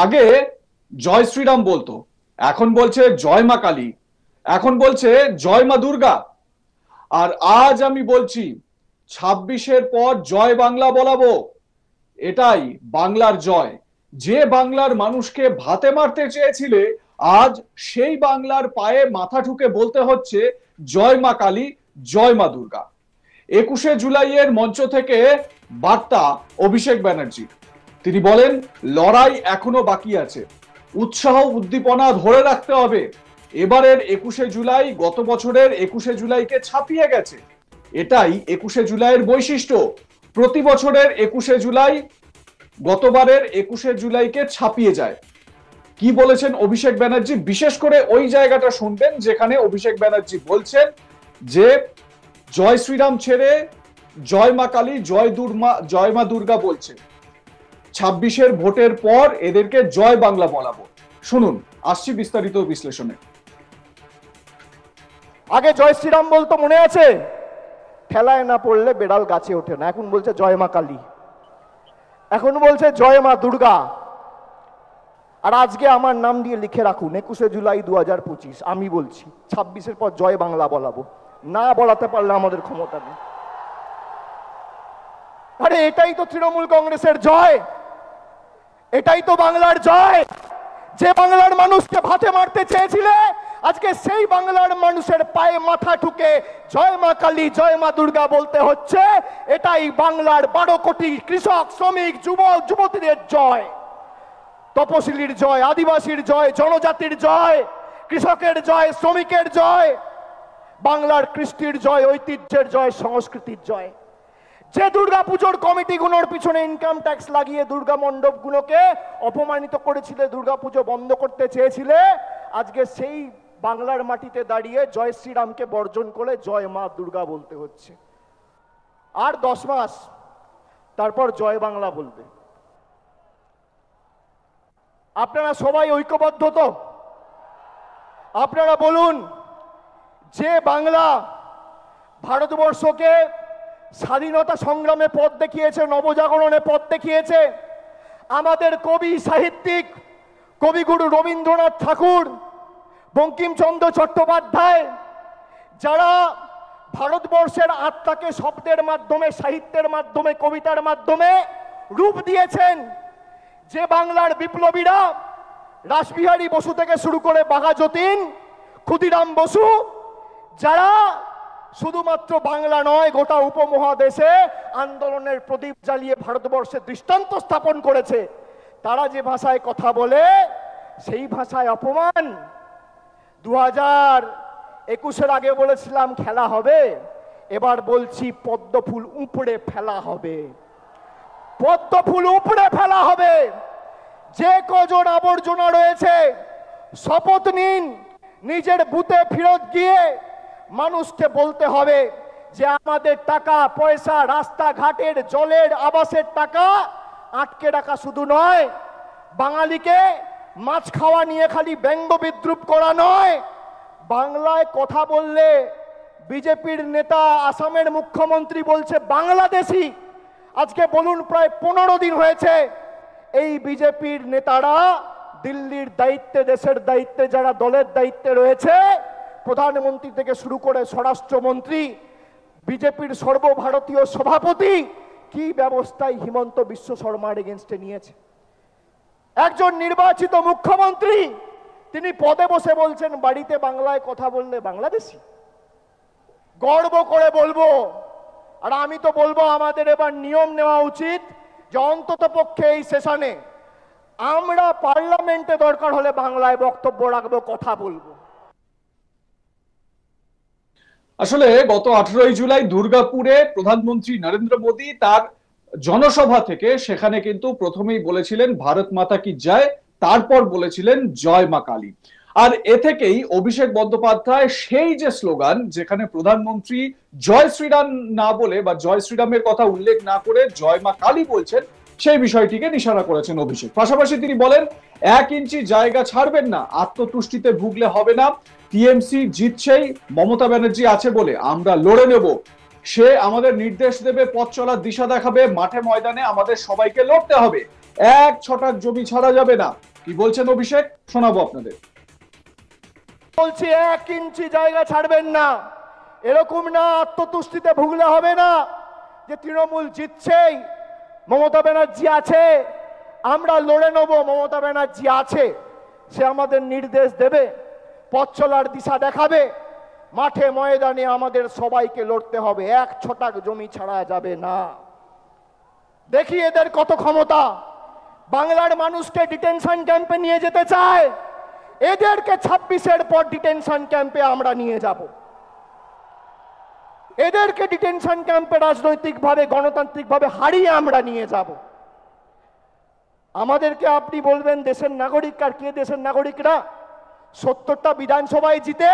আগে জয় শ্রীরাম বলতো, এখন বলছে জয় মা কালী, এখন বলছে জয় মা দুর্গা। আর আজ আমি বলছি 26-এর পর জয় বাংলা বলাবো। এটাই বাংলার জয়। যে বাংলার মানুষকে ভাতে মারতে চেয়েছিলে, আজ সেই বাংলার পায়ে মাথা ঠুকে বলতে হচ্ছে জয় মা কালী, জয় মা দুর্গা। 21শে জুলাইয়ের মঞ্চ থেকে বার্তা অভিষেক ব্যানার্জি। তিনি বলেন লড়াই এখনো বাকি আছে, উৎসাহ উদ্দীপনা ধরে রাখতে হবে। এবারের 21শে জুলাই গত বছরের 21শে জুলাইকে ছাপিয়ে গেছে। এটাই 21শে জুলাইয়ের বৈশিষ্ট্য। প্রতি বছরের 21শে জুলাই গতবারের 21শে জুলাইকে ছাপিয়ে যায়। কি বলেছেন অভিষেক ব্যানার্জি? বিশেষ করে ওই জায়গাটা শুনবেন যেখানে অভিষেক ব্যানার্জি বলছেন যে জয় শ্রীরাম ছেড়ে জয় মা কালী, জয় মা দুর্গা বলছে। 26-এর ভোটের পর এদেরকে জয় বাংলা বলাবো। শুনুন, আসছি বিস্তারিত বিশ্লেষণে। আগে জয় শ্রীরাম বলতো, মনে আছে? ঠেলায় না পড়লে বেড়াল গাছে ওঠে না। এখন বলছে জয় মা কালী, এখন বলছে জয় মা দুর্গা। আর আজকে আমার নাম দিয়ে লিখে রাখুন 21শে জুলাই 2025। আমি বলছি 26-এর পর জয় বাংলা বলাবো। না বলাতে পারলে আমাদের ক্ষমতা নেই। আরে এটাই তো তৃণমূল কংগ্রেসের জয়, এটাই তো বাংলার জয়। যে বাংলার মানুষকে ভাতে মারতে চেয়েছিলে, আজকে সেই বাংলার মানুষের পায়ে মাথা ঠুকে জয় মা কালী, জয় মা দুর্গা বলতে হচ্ছে। এটাই বাংলার 12 কোটি কৃষক, শ্রমিক, যুবক যুবতীদের জয়, তপশিলীর জয়, আদিবাসীর জয়, জনজাতির জয়, কৃষকের জয়, শ্রমিকের জয়, বাংলার কৃষ্টির জয়, ঐতিহ্যের জয়, সংস্কৃতির জয়। যে দুর্গাপুজোর কমিটিগুলোর পিছনে ইনকাম ট্যাক্স লাগিয়ে দুর্গা মণ্ডপগুলোকে অপমানিত করেছিলে, দুর্গাপুজো বন্ধ করতে চেয়েছিলে, আজকে সেই বাংলার মাটিতে দাঁড়িয়ে জয় শ্রীরামকে বর্জন করে জয় মা দুর্গা বলতে হচ্ছে। আর 10 মাস তারপর জয় বাংলা বলবে। আপনারা সবাই ঐক্যবদ্ধ তো? আপনারা বলুন, যে বাংলা ভারতবর্ষকে স্বাধীনতা সংগ্রামে পথ দেখিয়েছে, নবজাগরণে পথ দেখিয়েছে, আমাদের কবি সাহিত্যিক কবিগুরু রবীন্দ্রনাথ ঠাকুর, বঙ্কিমচন্দ্র চট্টোপাধ্যায়, যারা ভারতবর্ষের আত্মাকে শব্দের মাধ্যমে, সাহিত্যের মাধ্যমে, কবিতার মাধ্যমে রূপ দিয়েছেন, যে বাংলার বিপ্লবীরা রাসবিহারী বসু থেকে শুরু করে বাঘা যতীন, ক্ষুদিরাম বসু, যারা শুধুমাত্র বাংলা নয় গোটা উপমহাদেশে আন্দোলনের প্রদীপ জ্বালিয়ে ভারতবর্ষে দৃষ্টান্ত স্থাপন করেছে, তারা যে ভাষায় কথা বলে সেই ভাষায় অপমান। 2021-এর আগে বলেছিলাম খেলা হবে, এবার বলছি পদ্ম ফুল উপড়ে ফেলা হবে, পদ্ম ফুল উপড়ে ফেলা হবে। যে কজন আবর্জনা রয়েছে শপথ নিন, নিজের বুথে ফেরত গিয়ে মানুষকে বলতে হবে যে আমাদের টাকা পয়সা, রাস্তাঘাটের, জলের, আবাসের টাকা আটকে রাখা শুধু নয়, বাঙালিকে মাছ খাওয়া নিয়ে খালি ব্যঙ্গ বিদ্রুপ করা নয়, বাংলায় কথা বললে বিজেপির নেতা আসামের মুখ্যমন্ত্রী বলছে বাংলাদেশি। আজকে বলুন প্রায় 15 দিন হয়েছে এই বিজেপির নেতারা দিল্লির দায়িত্বে, দেশের দায়িত্বে, যারা দলের দায়িত্বে রয়েছে, প্রধানমন্ত্রী থেকে শুরু করে স্বরাষ্ট্রমন্ত্রী, বিজেপির সর্বভারতীয় সভাপতি, কি ব্যবস্থায় হিমন্ত বিশ্ব শর্মার এগেনস্টে নিয়েছে। একজন নির্বাচিত মুখ্যমন্ত্রী তিনি পদে বসে বলছেন বাড়িতে বাংলায় কথা বললে বাংলাদেশি। গর্ব করে বলবো, আর আমি তো বলবো আমাদের এবার নিয়ম নেওয়া উচিত যে অন্তত পক্ষে এই সেশনে আমরা পার্লামেন্টে দরকার হলে বাংলায় বক্তব্য রাখবো, কথা বলবো। আসলে গত 18ই জুলাই দুর্গাপুরে প্রধানমন্ত্রী নরেন্দ্র মোদী তার জনসভা থেকে সেখানে কিন্তু প্রথমেই বলেছিলেন ভারত মাতা কি জয়, তারপর বলেছিলেন জয় মা কালী। আর এ থেকেই অভিষেক বন্দ্যোপাধ্যায় সেই যে স্লোগান, যেখানে প্রধানমন্ত্রী জয় শ্রীরাম না বলে বা জয় শ্রীরামের কথা উল্লেখ না করে জয় মা কালী বলছেন, সেই বিষয়টিকে নিশানা করেছেন অভিষেক। পাশাপাশি তিনি বলেন 1 ইঞ্চি জায়গা ছাড়বেন না, আত্মতুষ্টিতে ভুগলে হবে না, টিএমসি জিতছেই, মমতা ব্যানার্জি আছে বলে আমরা লড়ে নেব, সে আমাদের নির্দেশ দেবে, পথ চলার দিশা দেখাবে, মাঠে ময়দানে আমাদের সবাইকে লড়তে হবে, 1 ছটাক জমি ছাড়া যাবে না। কি বলছেন অভিষেক, শোনাবো আপনাদের। বলছি 1 ইঞ্চি জায়গা ছাড়বেন না। এরকম না আত্মতুষ্টিতে ভুগলে হবে না যে তৃণমূল জিতছেই, মমতা ব্যানার্জি আছে, আমরা লড়ে নেব। মমতা ব্যানার্জি আছে, সে আমাদের নির্দেশ দেবে, পথ চলার দিশা দেখাবে। মাঠে ময়দানে আমাদের সবাইকে লড়তে হবে, 1 ছটাক জমি ছাড়া যাবে না। দেখি এদের কত ক্ষমতা। বাংলার মানুষকে ডিটেনশন ক্যাম্পে নিয়ে যেতে চায়, এদেরকে 26-এর পর ডিটেনশন ক্যাম্পে আমরা নিয়ে যাব। এদেরকে ডিটেনশন ক্যাম্পে রাজনৈতিকভাবে গণতান্ত্রিকভাবে হারিয়ে আমরা নিয়ে যাব। আমাদেরকে আপনি বলবেন দেশের নাগরিক, আর কে দেশের নাগরিকরা? 70টা বিধানসভায় জিতে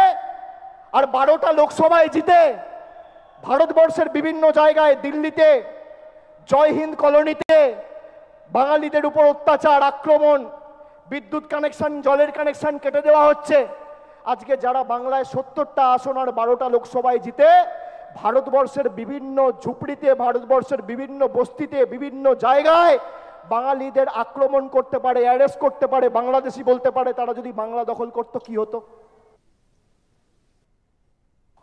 আর 12টা লোকসভায় জিতে ভারতবর্ষের বিভিন্ন জায়গায়, দিল্লিতে, জয় হিন্দ কলোনিতে বাঙালিদের উপর অত্যাচার, আক্রমণ, বিদ্যুৎ কানেকশন, জলের কানেকশন কেটে দেওয়া হচ্ছে। আজকে যারা বাংলায় 70টা আসন আর 12টা লোকসভায় জিতে ভারতবর্ষের বিভিন্ন ঝুপড়িতে, ভারতবর্ষের বিভিন্ন বস্তিতে, বিভিন্ন জায়গায় বাঙালিদের আক্রমণ করতে পারে, অ্যারেস্ট করতে পারে, বাংলাদেশি বলতে পারে, তারা যদি বাংলা দখল করতো কি হতো?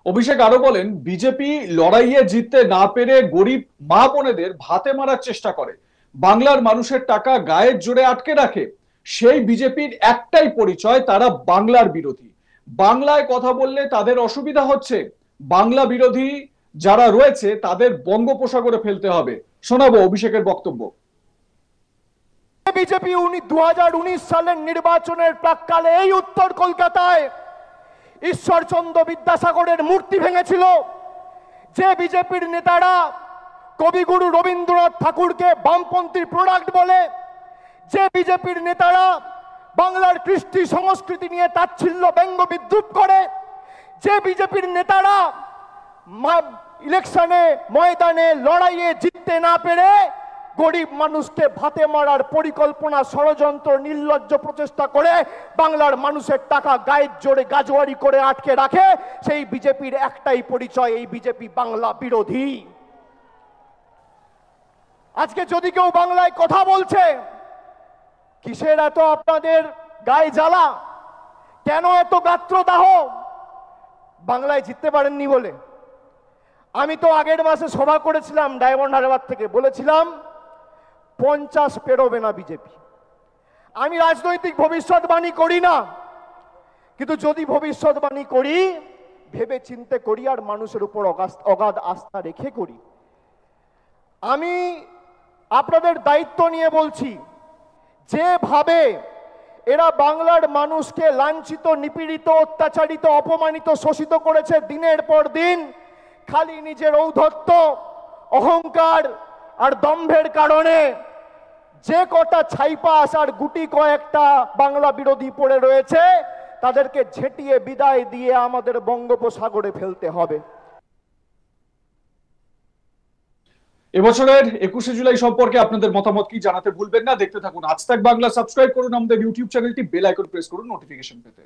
অভিষেক আরো বলেন, বিজেপি লড়াইয়ে জিততে না পেরে গরিব মা বোনেদের ভাতে মারার চেষ্টা করে, বাংলার মানুষের টাকা গায়ের জোরে আটকে রাখে। সেই বিজেপির একটাই পরিচয়, তারা বাংলার বিরোধী। বাংলায় কথা বললে তাদের অসুবিধা হচ্ছে, বাংলা বিরোধী যারা রয়েছে তাদের বঙ্গোপসাগরে ফেলতে হবে। শোনাবো অভিষেকের বক্তব্য। বিজেপি 2019 সালের নির্বাচনের প্রাক্কালে এই উত্তর কলকাতায় ঈশ্বরচন্দ্র বিদ্যাসাগরের মূর্তি ভেঙেছিল। যে বিজেপির নেতারা কবিগুরু রবীন্দ্রনাথ ঠাকুরকে বামপন্থী প্রোডাক্ট বলে, যে বিজেপির নেতারা বাংলার কৃষ্টি সংস্কৃতি নিয়ে তাচ্ছিল্য ব্যঙ্গ বিদ্রুপ করে, যে বিজেপির নেতারা ইলেকশনে ময়দানে লড়াইয়ে জিততে না পেরে গরিব মানুষকে ভাতে মারার পরিকল্পনা, ষড়যন্ত্র, নির্লজ্জ প্রচেষ্টা করে বাংলার মানুষের টাকা গায়ের জোরে গাজোয়ারি করে আটকে রাখে, সেই বিজেপির একটাই পরিচয়, এই বিজেপি বাংলা বিরোধী। আজকে যদি কেউ বাংলায় কথা বলছে, কিসের এত আপনাদের গায়ে জ্বালা, কেন এত গাত্রদাহ? বাংলায় জিততে পারেননি বলে। আমি তো আগের মাসে সভা করেছিলাম ডায়মন্ড হারবার থেকে, বলেছিলাম 50 পেরোবে না বিজেপি। আমি রাজনৈতিক ভবিষ্যৎবাণী করি না, কিন্তু যদি ভবিষ্যৎবাণী করি ভেবে চিন্তে করি আর মানুষের উপর অগাধ আস্থা রেখে করি। আমি আপনাদের দায়িত্ব নিয়ে বলছি, যেভাবে এরা বাংলার মানুষকে লাঞ্ছিত, নিপীড়িত, অত্যাচারিত, অপমানিত, শোষিত করেছে দিনের পর দিন, খালি নিজের ঔদ্ধত্য, অহংকার আর দম্ভের কারণে যে কটা ছাইপাস আর গুটি কয়েকটা বাংলা বিরোধী পড়ে রয়েছে, তাদেরকে ঝেঁটিয়ে বিদায় দিয়ে আমাদের বঙ্গোপসাগরে ফেলতে হবে। এবছরের 21শে জুলাই সম্পর্কে আপনাদের মতামত কি জানাতে ভুলবেন না। দেখতে থাকুন আজ তাক বাংলা, সাবস্ক্রাইব করুন আমাদের ইউটিউব চ্যানেলটি, বেল আইকন প্রেস করুন নোটিফিকেশন পেতে।